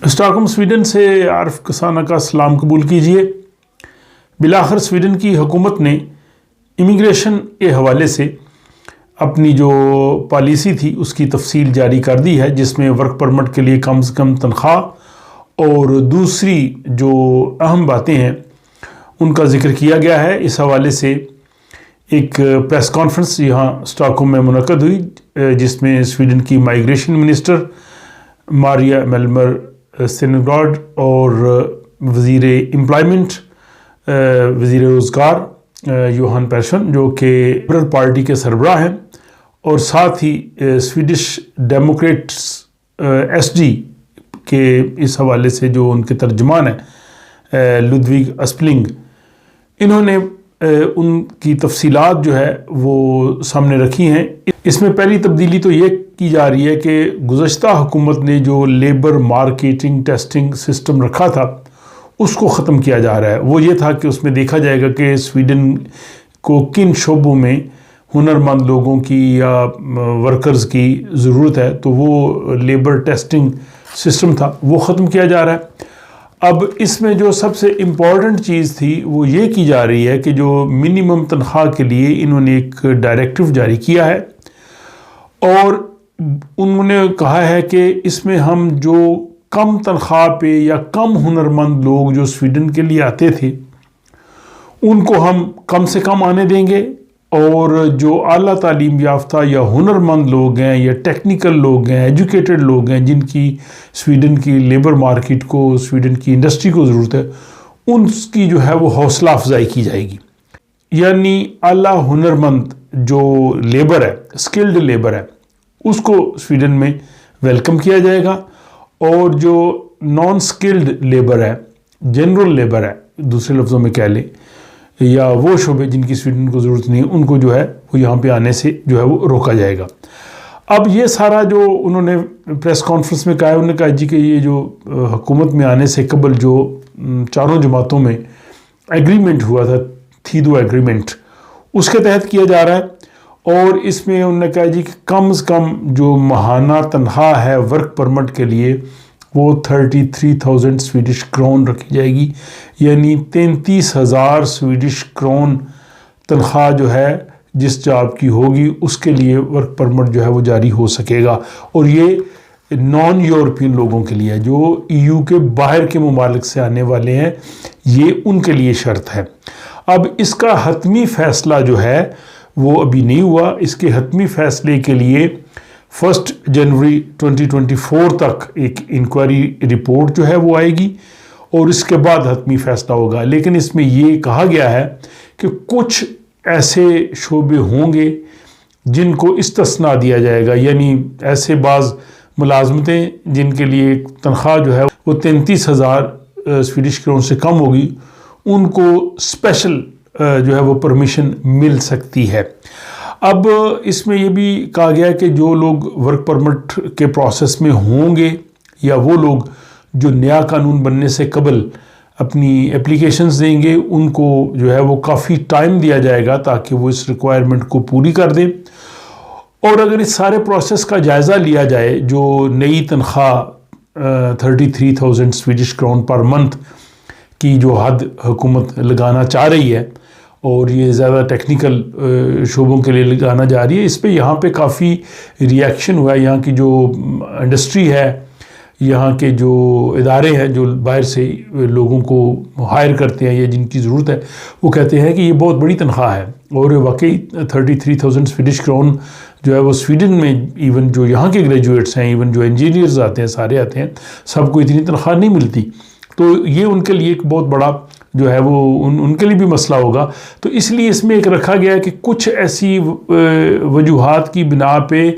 Stockholm Sweden से आरिफ कसाना का सलाम कबूल कीजिए। बिलाखिर स्वीडन की हुकूमत ने इमिग्रेशन के हवाले से अपनी जो पॉलिसी थी उसकी तफसील जारी कर दी है, जिसमें वर्क परमिट के लिए कम से कम तनख्वाह और दूसरी जो अहम बातें हैं उनका जिक्र किया गया है। इस हवाले से एक प्रेस कॉन्फ्रेंस यहाँ स्टॉकहोम में मुनक़द हुई, जिसमें स्वीडन की माइग्रेशन मिनिस्टर मारिया मेल्मर सेनेगॉर्ड और वज़ीर एम्प्लॉयमेंट वज़ीर रोज़गार योहान पेर्सन, जो कि लिबरल पार्टी के सरबराह हैं, और साथ ही स्वीडिश डेमोक्रेट्स एसडी के इस हवाले से जो उनके तर्जुमान हैं लुडविग अस्पलिंग, इन्होंने उनकी तफसीलात जो है वो सामने रखी हैं। इसमें पहली तब्दीली तो ये की जा रही है कि गुज़श्ता हुकूमत ने जो लेबर मार्केटिंग टेस्टिंग सिस्टम रखा था उसको ख़त्म किया जा रहा है। वो ये था कि उसमें देखा जाएगा कि स्वीडन को किन शोबों में हुनरमंद लोगों की या वर्कर्स की ज़रूरत है, तो वो लेबर टेस्टिंग सिस्टम था वो ख़त्म किया जा रहा है। अब इसमें जो सबसे इम्पॉर्टेंट चीज़ थी वो ये की जा रही है कि जो मिनिमम तनख्वाह के लिए इन्होंने एक डायरेक्टिव जारी किया है और उन्होंने कहा है कि इसमें हम जो कम तनख्वाह पे या कम हुनरमंद लोग जो स्वीडन के लिए आते थे उनको हम कम से कम आने देंगे, और जो आला तालीम याफ्ता या हुनरमंद लोग हैं या टेक्निकल लोग हैं, एजुकेटेड लोग हैं, जिनकी स्वीडन की लेबर मार्केट को, स्वीडन की इंडस्ट्री को ज़रूरत है, उनकी जो है वो हौसला अफजाई की जाएगी। यानी आला हुनरमंद जो लेबर है, स्किल्ड लेबर है, उसको स्वीडन में वेलकम किया जाएगा, और जो नॉन स्किल्ड लेबर है, जनरल लेबर है, दूसरे लफ्ज़ों में कह लें, या वो शोबे जिनकी स्वीडन को ज़रूरत नहीं है, उनको जो है वो यहाँ पे आने से जो है वो रोका जाएगा। अब ये सारा जो उन्होंने प्रेस कॉन्फ्रेंस में कहा है, उन्होंने कहा जी कि ये जो हुकूमत में आने से कबल जो चारों जमातों में एग्रीमेंट हुआ था, थीदो एग्रीमेंट, उसके तहत किया जा रहा है। और इसमें उन्होंने कहा जी कि कम से कम जो माहाना तनख्वाह है वर्क परमिट के लिए वो 33,000 स्वीडिश क्रोन रखी जाएगी, यानी 33,000 स्वीडिश क्रोन तनख्वाह जो है जिस जॉब की होगी उसके लिए वर्क परमिट जो है वो जारी हो सकेगा। और ये नॉन यूरोपियन लोगों के लिए, जो ईयू के बाहर के ममालिक से आने वाले हैं, ये उनके लिए शर्त है। अब इसका हतमी फ़ैसला जो है वो अभी नहीं हुआ। इसके हतमी फ़ैसले के लिए 1 जनवरी 2024 तक एक इंक्वायरी रिपोर्ट जो है वो आएगी और इसके बाद हतमी फ़ैसला होगा। लेकिन इसमें ये कहा गया है कि कुछ ऐसे शोबे होंगे जिनको इस्तिस्ना दिया जाएगा, यानी ऐसे बाज़ मुलाजमतें जिनके लिए तनख्वाह जो है वो 33,000 स्वीडिश क्रोन से कम होगी, उनको स्पेशल जो है वो परमिशन मिल सकती है। अब इसमें यह भी कहा गया है कि जो लोग वर्क परमिट के प्रोसेस में होंगे या वो लोग जो नया कानून बनने से कबल अपनी एप्लीकेशंस देंगे, उनको जो है वो काफ़ी टाइम दिया जाएगा ताकि वो इस रिक्वायरमेंट को पूरी कर दें। और अगर इस सारे प्रोसेस का जायज़ा लिया जाए, जो नई तनख्वाह 33,000 स्वीडिश क्रोन पर मंथ की जो हद हुकूमत लगाना चाह रही है, और ये ज़्यादा टेक्निकल शोबों के लिए लगाना जा रही है, इस पे यहाँ पे काफ़ी रिएक्शन हुआ है। यहाँ की जो इंडस्ट्री है, यहाँ के जो इदारे हैं जो बाहर से लोगों को हायर करते हैं या जिनकी ज़रूरत है, वो कहते हैं कि ये बहुत बड़ी तनख्वाह है। और वाकई 33,000 स्वीडिश क्रोन जो है वो स्वीडन में इवन जो यहाँ के ग्रेजुएट्स हैं, इवन जो इंजीनियर्स आते हैं, सारे आते हैं, सबको इतनी तनख्वाह नहीं मिलती। तो ये उनके लिए एक बहुत बड़ा जो है वो उनके लिए भी मसला होगा। तो इसलिए इसमें एक रखा गया है कि कुछ ऐसी वजूहात की बिना पे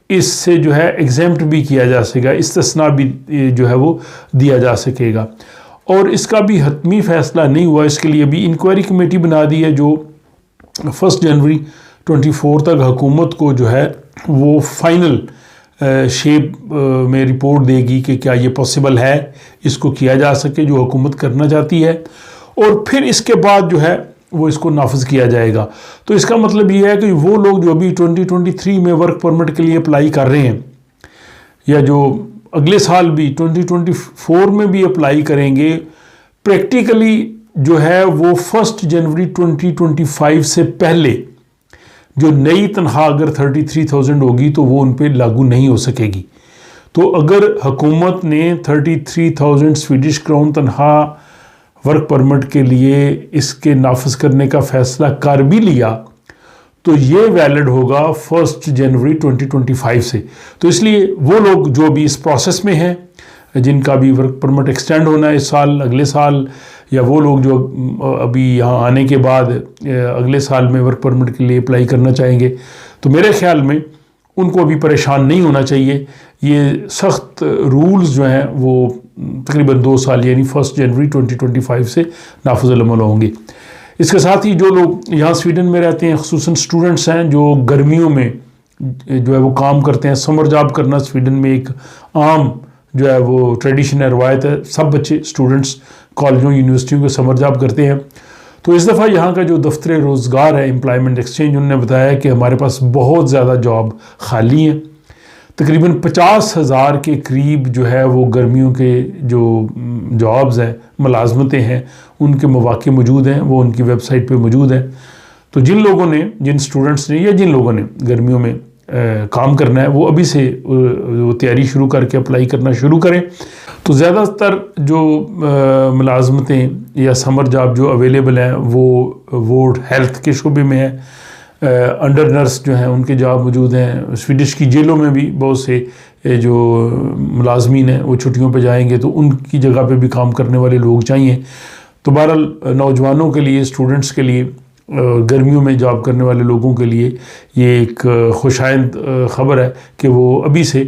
इससे जो है एग्जेम्प्ट भी किया जा सकेगा, इस्तिस्ना भी जो है वो दिया जा सकेगा। और इसका भी हतमी फ़ैसला नहीं हुआ, इसके लिए भी इंक्वायरी कमेटी बना दी है जो 1 जनवरी 24 तक हुकूमत को जो है वो फाइनल शेप में रिपोर्ट देगी कि क्या ये पॉसिबल है, इसको किया जा सके जो हुकूमत करना चाहती है, और फिर इसके बाद जो है वो इसको नाफिज किया जाएगा। तो इसका मतलब ये है कि वो लोग जो अभी 2023 में वर्क परमिट के लिए अप्लाई कर रहे हैं या जो اگلے سال بھی 2024 میں بھی اپلائی کریں گے، پریکٹیکلی جو ہے وہ 1 جنوری 2025 سے پہلے جو نئی تنخواہ اگر 33,000 ہوگی تو وہ ان پہ لاگو نہیں ہو سکے گی۔ تو اگر حکومت نے 33,000 سویڈش کرون تنخواہ ورک پرمٹ کے لیے اس کے نافذ کرنے کا فیصلہ کر بھی لیا تو یہ ویلڈ ہوگا 1 جنوری 2025 سے۔ تو اس لیے وہ لوگ جو بھی اس پروسیس میں ہیں، جن کا بھی ورک پرمٹ ایکسٹینڈ ہونا ہے اس سال، اگلے سال، یا وہ لوگ جو ابھی یہاں آنے کے بعد اگلے سال میں ورک پرمٹ کے لیے اپلائی کرنا چاہیں گے، تو میرے خیال میں ان کو ابھی پریشان نہیں ہونا چاہیے۔ یہ سخت رولز جو ہیں وہ تقریباً 2 سال یعنی 1 جنوری 2025 سے نافذ العمل ہوں گے۔ اس کے ساتھ ہی جو لوگ یہاں سویڈن میں رہتے ہیں، خصوصاً اسٹوڈنٹس ہیں جو گرمیوں میں جو ہے وہ کام کرتے ہیں، سمر جاب کرنا سویڈن میں ایک عام جو ہے وہ ٹریڈیشن ہے، روایت ہے، سب بچے اسٹوڈنٹس کالجوں یونیورسٹیوں کے سمر جاب کرتے ہیں۔ تو اس دفعہ یہاں کا جو دفتر روزگار ہے امپلائمنٹ ایکسچینج، انہوں نے بتایا کہ ہمارے پاس بہت زیادہ جاب خالی ہیں، تقریباً 50,000 کے قریب جو ہے وہ گرمیوں کے جو جابز ہیں، ملازمتیں ہیں، ان کے مواقع موجود ہیں، وہ ان کی ویب سائٹ پہ موجود ہیں۔ تو جن لوگوں نے، جن اسٹوڈنٹس نے یا جن لوگوں نے گرمیوں میں کام کرنا ہے وہ ابھی سے وہ تیاری شروع کر کے اپلائی کرنا شروع کریں۔ تو زیادہ تر جو ملازمتیں یا سمر جاب جو اویلیبل ہیں وہ وارڈ ہیلتھ کے شعبے میں ہیں، انڈر نرس جو ہیں ان کے جاب موجود ہیں۔ سویڈش کی جیلوں میں بھی بہت سے جو ملازمین ہیں وہ چھٹیوں پہ جائیں گے تو ان کی جگہ پہ بھی کام کرنے والے لوگ چاہیے۔ تو بہرحال نوجوانوں کے لیے، اسٹوڈنٹس کے لیے، گرمیوں میں جاب کرنے والے لوگوں کے لیے یہ ایک خوشائند خبر ہے کہ وہ ابھی سے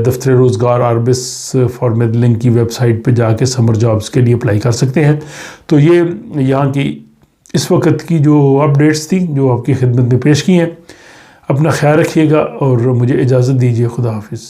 دفتر روزگار آربس فار میڈلنگ کی ویب سائٹ پہ جا کے سمر جابز کے لیے اپلائی کر سکتے ہیں۔ تو یہ یہاں کی اس وقت کی جو اپڈیٹس تھیں جو آپ کی خدمت میں پیش کی ہیں۔ اپنا خیال رکھیے گا اور مجھے اجازت دیجیے۔ خدا حافظ۔